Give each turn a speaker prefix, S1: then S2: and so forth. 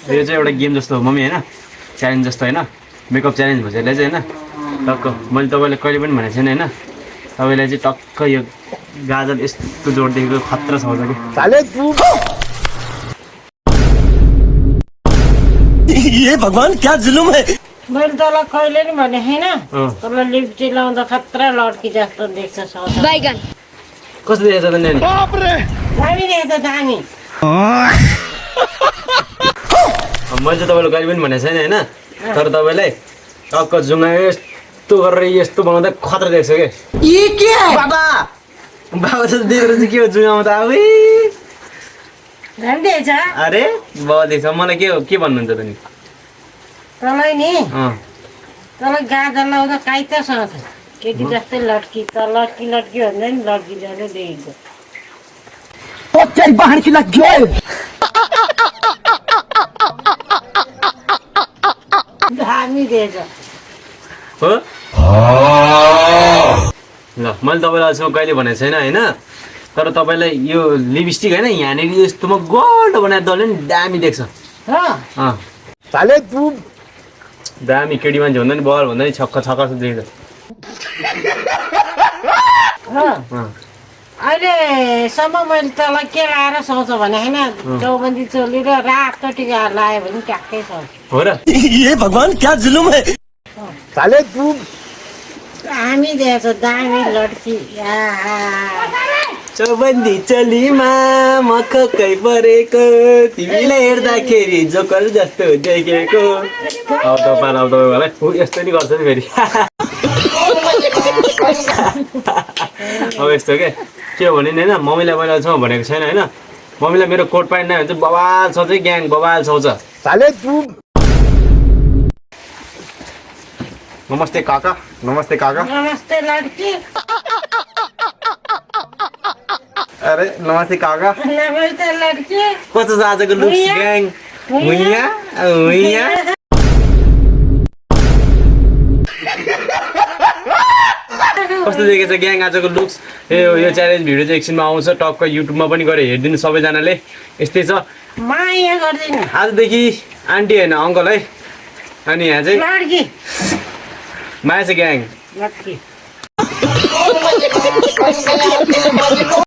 S1: यो चाहिँ एउटा गेम जस्तो हो मम्मी होइन, च्यालेन्ज जस्तो होइन, मेकअप च्यालेन्ज भन्छ यसले चाहिँ होइन। टक्क मैले तपाईँलाई कहिले पनि भनेको छैन होइन, तपाईँलाई चाहिँ टक्क यो गाजर यस्तो जोडिदिएको खतरा छ कि
S2: ये भगवान क्या जुलुम है।
S3: मैले तँलाई कहिले नि भने होइन, तँलाई लिपस्टिक लाउँदा खतरा लड्की जस्तो देख्छ
S4: बैगन
S1: कस्तो देखेछ त नानी?
S3: दामी देख्छ दामी।
S1: मैले चाहिँ तपाईँलाई कहिले पनि भनेको छैन होइन, तर तपाईँलाई टक्क जुङ्गा यस्तो गरेर यस्तो बनाउँदा खतरा देख्छ क्या। बाबा बाबा जस्तो देखेर चाहिँ के हो जुङ्गामा त अब
S3: दामी देख्छ।
S1: अरे बाबा देख्छ मलाई के भन्नुहुन्छ त नि?
S3: तँलाई नि तँलाई गाजर लाउँदा काइतासँग छ केटी जस्तै लड्की त लड्की लड्की भन्दा नि लड्की जस्तै देखेको। दामी देख्छ।
S1: हो ल मैले तपाईँलाई अहिलेसम्म कहिले भनेको छैन होइन, तर तपाईँलाई यो लिपस्टिक होइन यहाँनिर यस्तोमा गोल्ड बनाएर दल्यो नि दामी देख्छ। दामी केटी मान्छे भन्दा नि बल भन्दा नि छक्का छक्का जस्तो देख्छ।
S3: अहिलेसम्म मैले तँलाई के लाएर सोच भने होइन, चौबन्दी चोली र रातो टिका लायो भने ट्याक्कै छ।
S1: हो र
S2: ये भगवान क्या जुलुम है।
S3: दामी देख्छ दामी लड्की।
S1: चौबन्दी चोलीमा मकै परेको तिमीलाई हेर्दाखेरि जोकर जस्तो देखेको। अब तपाईँलाई यस्तो नि गर्छ नि फेरि। अब यस्तो के हो भने नि होइन, मम्मीलाई मैले अहिलेसम्म भनेको छैन होइन, मम्मीलाई मेरो कोट प्यान्ट नै हुन्छ बवाल छ चाहिँ ग्याङ बवाल छाउँछ। नमस्ते काका। नमस्ते काका।
S3: नमस्ते लड्की।
S1: अरे नमस्ते काका।
S3: नमस्ते लड्की।
S1: कस्तो छ आजको लुक्स ग्याङ? हुइया हुइया कस्तो देखेछ ग्याङ आजको लुक्स? यो च्यालेन्ज भिडियो चाहिँ एकछिनमा आउँछ, टक्क युट्युबमा पनि गएर हेरिदिनु सबैजनाले। यस्तै छ
S3: माया गरिदिनु
S1: आजदेखि आन्टी होइन अङ्कल है। अनि यहाँ चाहिँ
S3: लड्की
S1: माया छ ग्याङ।
S3: लड्की।